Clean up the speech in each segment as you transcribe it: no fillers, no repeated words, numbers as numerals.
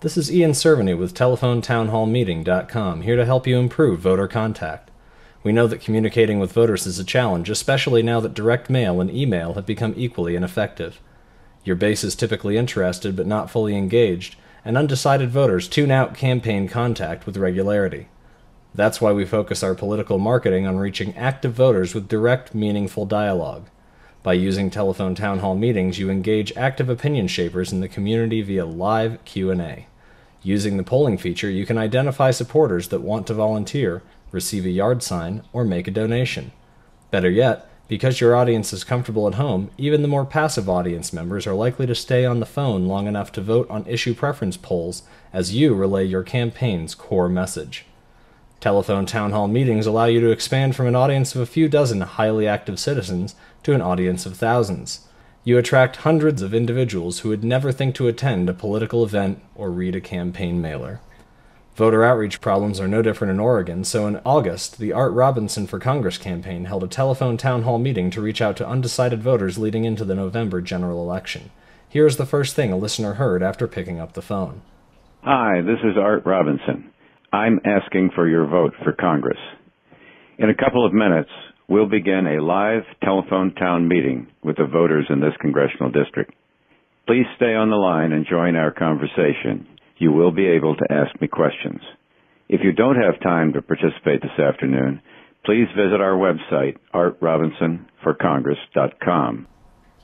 This is Ian Cerveny with Teletownhalls, here to help you improve voter contact. We know that communicating with voters is a challenge, especially now that direct mail and email have become equally ineffective. Your base is typically interested but not fully engaged, and undecided voters tune out campaign contact with regularity. That's why we focus our political marketing on reaching active voters with direct, meaningful dialogue. By using telephone town hall meetings, you engage active opinion shapers in the community via live Q&A. Using the polling feature, you can identify supporters that want to volunteer, receive a yard sign, or make a donation. Better yet, because your audience is comfortable at home, even the more passive audience members are likely to stay on the phone long enough to vote on issue preference polls as you relay your campaign's core message. Telephone town hall meetings allow you to expand from an audience of a few dozen highly active citizens to an audience of thousands. You attract hundreds of individuals who would never think to attend a political event or read a campaign mailer. Voter outreach problems are no different in Oregon, so in August, the Art Robinson for Congress campaign held a telephone town hall meeting to reach out to undecided voters leading into the November general election. Here is the first thing a listener heard after picking up the phone. Hi, this is Art Robinson. I'm asking for your vote for Congress. In a couple of minutes, we'll begin a live telephone town meeting with the voters in this congressional district. Please stay on the line and join our conversation. You will be able to ask me questions. If you don't have time to participate this afternoon, please visit our website, artrobinsonforcongress.com.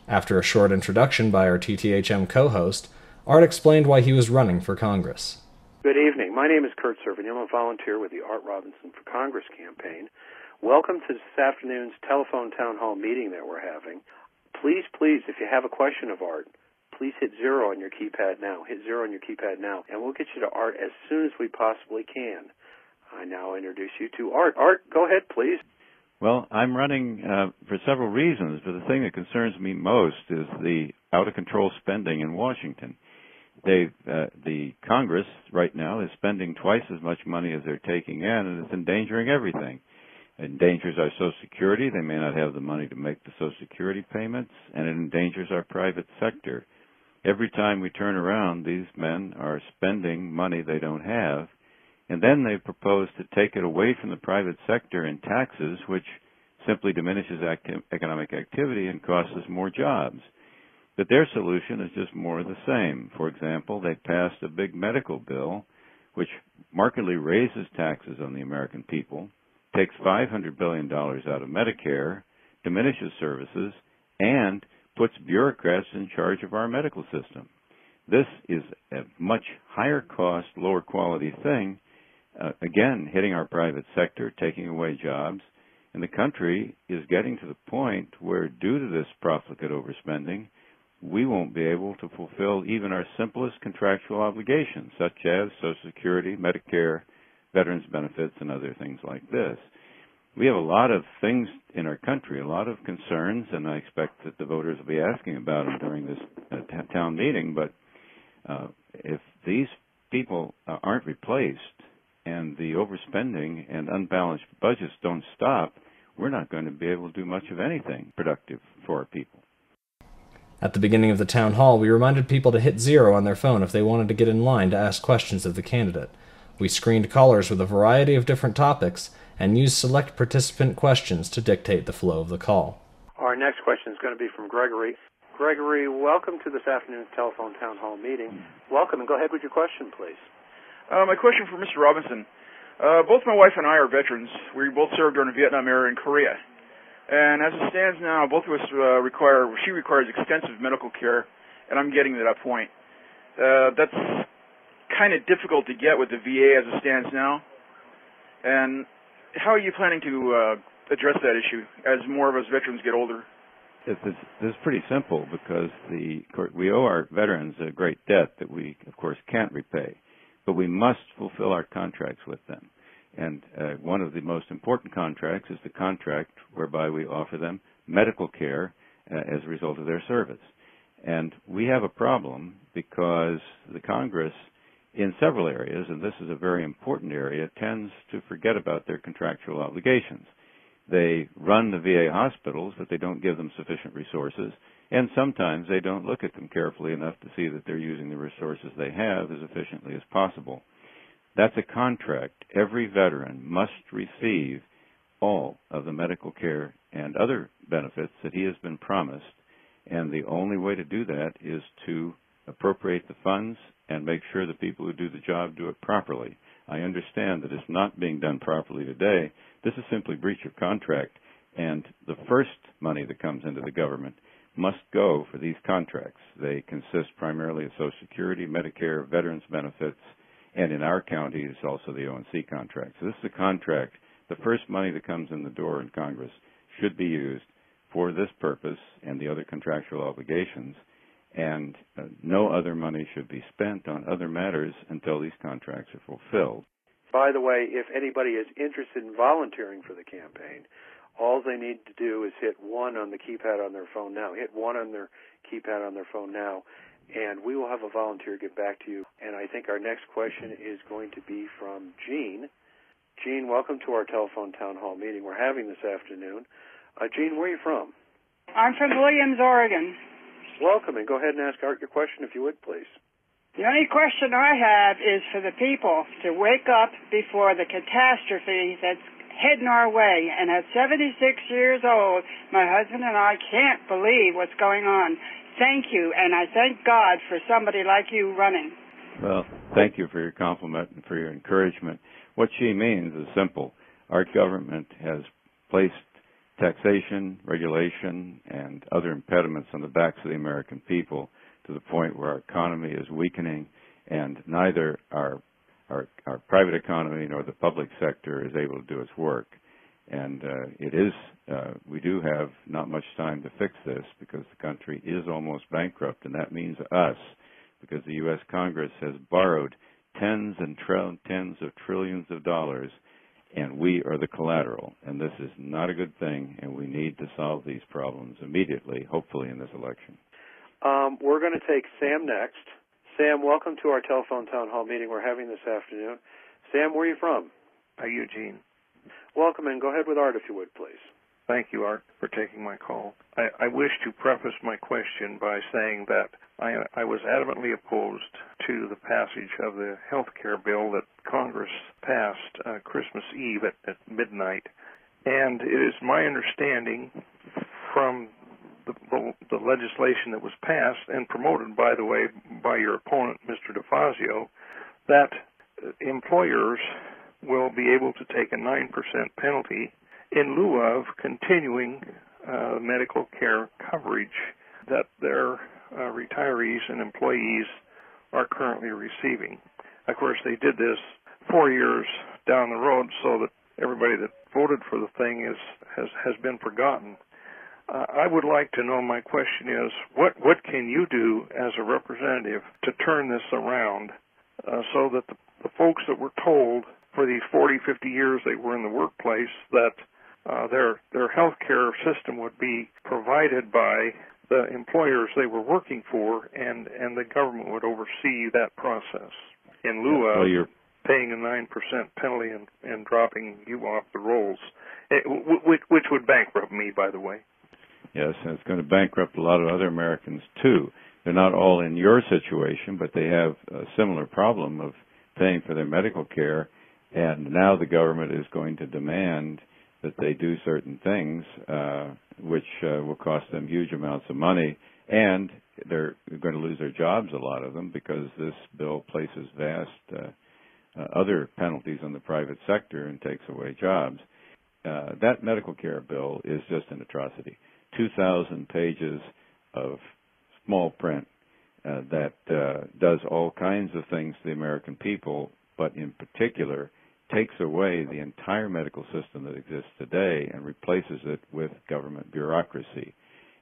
After a short introduction by our TTHM co-host, Art explained why he was running for Congress. Good evening. My name is Kurt Cerveny. I'm a volunteer with the Art Robinson for Congress campaign. Welcome to this afternoon's telephone town hall meeting that we're having. Please, if you have a question of Art, please hit 0 on your keypad now. Hit 0 on your keypad now, and we'll get you to Art as soon as we possibly can. I now introduce you to Art. Art, go ahead, please. Well, I'm running for several reasons, but the thing that concerns me most is the out-of-control spending in Washington. The Congress right now is spending twice as much money as they're taking in, and it's endangering everything. It endangers our Social Security. They may not have the money to make the Social Security payments, and it endangers our private sector. Every time we turn around, these men are spending money they don't have, and then they propose to take it away from the private sector in taxes, which simply diminishes economic activity and costs us more jobs. But their solution is just more of the same. For example, they passed a big medical bill which markedly raises taxes on the American people, takes $500 billion out of Medicare, diminishes services, and puts bureaucrats in charge of our medical system. This is a much higher cost, lower quality thing, again, hitting our private sector, taking away jobs, and the country is getting to the point where, due to this profligate overspending, we won't be able to fulfill even our simplest contractual obligations, such as Social Security, Medicare, veterans benefits, and other things like this. We have a lot of things in our country, a lot of concerns, and I expect that the voters will be asking about them during this town meeting. But if these people aren't replaced and the overspending and unbalanced budgets don't stop, we're not going to be able to do much of anything productive for our people. At the beginning of the town hall, we reminded people to hit 0 on their phone if they wanted to get in line to ask questions of the candidate. We screened callers with a variety of different topics and used select participant questions to dictate the flow of the call. Our next question is going to be from Gregory. Gregory, welcome to this afternoon's telephone town hall meeting. Welcome, and go ahead with your question, please. My question for Mr. Robinson. Both my wife and I are veterans. We both served during the Vietnam era in Korea. And as it stands now, both of us she requires extensive medical care, and I'm getting to that point. That's kind of difficult to get with the VA as it stands now. And how are you planning to address that issue as more of us veterans get older? This is pretty simple because we owe our veterans a great debt that we, of course, can't repay. But we must fulfill our contracts with them. And one of the most important contracts is the contract whereby we offer them medical care as a result of their service. And we have a problem because the Congress, in several areas, and this is a very important area, tends to forget about their contractual obligations. They run the VA hospitals, but they don't give them sufficient resources, And sometimes they don't look at them carefully enough to see that they're using the resources they have as efficiently as possible. That's a contract. Every veteran must receive all of the medical care and other benefits that he has been promised, and the only way to do that is to appropriate the funds and make sure the people who do the job do it properly. I understand that it's not being done properly today. This is simply breach of contract, and the first money that comes into the government must go for these contracts. They consist primarily of Social Security, Medicare, veterans benefits, and in our county it's also the ONC contract. So this is a contract. The first money that comes in the door in Congress should be used for this purpose and the other contractual obligations, and no other money should be spent on other matters until these contracts are fulfilled. By the way, if anybody is interested in volunteering for the campaign, all they need to do is hit 1 on the keypad on their phone now. Hit 1 on their keypad on their phone now, and we will have a volunteer get back to you. And I think our next question is going to be from Jean. Jean, welcome to our telephone town hall meeting we're having this afternoon. Jean, where are you from? I'm from Williams, Oregon. Welcome, and go ahead and ask Art your question if you would, please. The only question I have is for the people to wake up before the catastrophe that's heading our way. And at 76 years old, my husband and I can't believe what's going on. Thank you, and I thank God for somebody like you running. Well, thank you for your compliment and for your encouragement. What she means is simple. Our government has placed taxation, regulation, and other impediments on the backs of the American people to the point where our economy is weakening, and neither our private economy nor the public sector is able to do its work. And we do have not much time to fix this because the country is almost bankrupt, and that means us, because the U.S. Congress has borrowed tens of trillions of dollars, and we are the collateral. And this is not a good thing, and we need to solve these problems immediately, hopefully in this election. We're going to take Sam next. Sam, welcome to our telephone town hall meeting we're having this afternoon. Sam, where are you from? Eugene. Welcome, and go ahead with Art if you would, please. Thank you, Art, for taking my call. I wish to preface my question by saying that I was adamantly opposed to the passage of the health care bill that Congress passed Christmas Eve at midnight. And it is my understanding from the legislation that was passed and promoted, by the way, by your opponent, Mr. DeFazio, that employers will be able to take a 9% penalty in lieu of continuing medical care coverage that their retirees and employees are currently receiving. Of course, they did this 4 years down the road so that everybody that voted for the thing has been forgotten. I would like to know, my question is, what can you do as a representative to turn this around so that the folks that were told for these 40, 50 years they were in the workplace that their health care system would be provided by the employers they were working for, and the government would oversee that process in lieu of paying a 9% penalty and dropping you off the rolls, which would bankrupt me, by the way. Yes, and it's going to bankrupt a lot of other Americans, too. They're not all in your situation, but they have a similar problem of paying for their medical care, and now the government is going to demand that they do certain things, which will cost them huge amounts of money, and they're going to lose their jobs, a lot of them, because this bill places vast other penalties on the private sector and takes away jobs. That medical care bill is just an atrocity. 2,000 pages of small print that does all kinds of things to the American people, but in particular takes away the entire medical system that exists today and replaces it with government bureaucracy.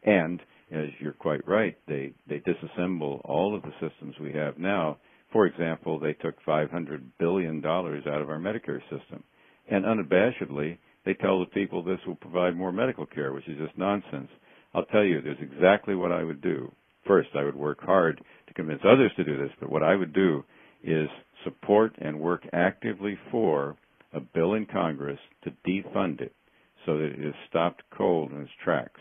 And, as you're quite right, they disassemble all of the systems we have now. For example, they took $500 billion out of our Medicare system. And unabashedly, they tell the people this will provide more medical care, which is just nonsense. I'll tell you, there's exactly what I would do. First, I would work hard to convince others to do this, but what I would do is support and work actively for a bill in Congress to defund it so that it is stopped cold in its tracks.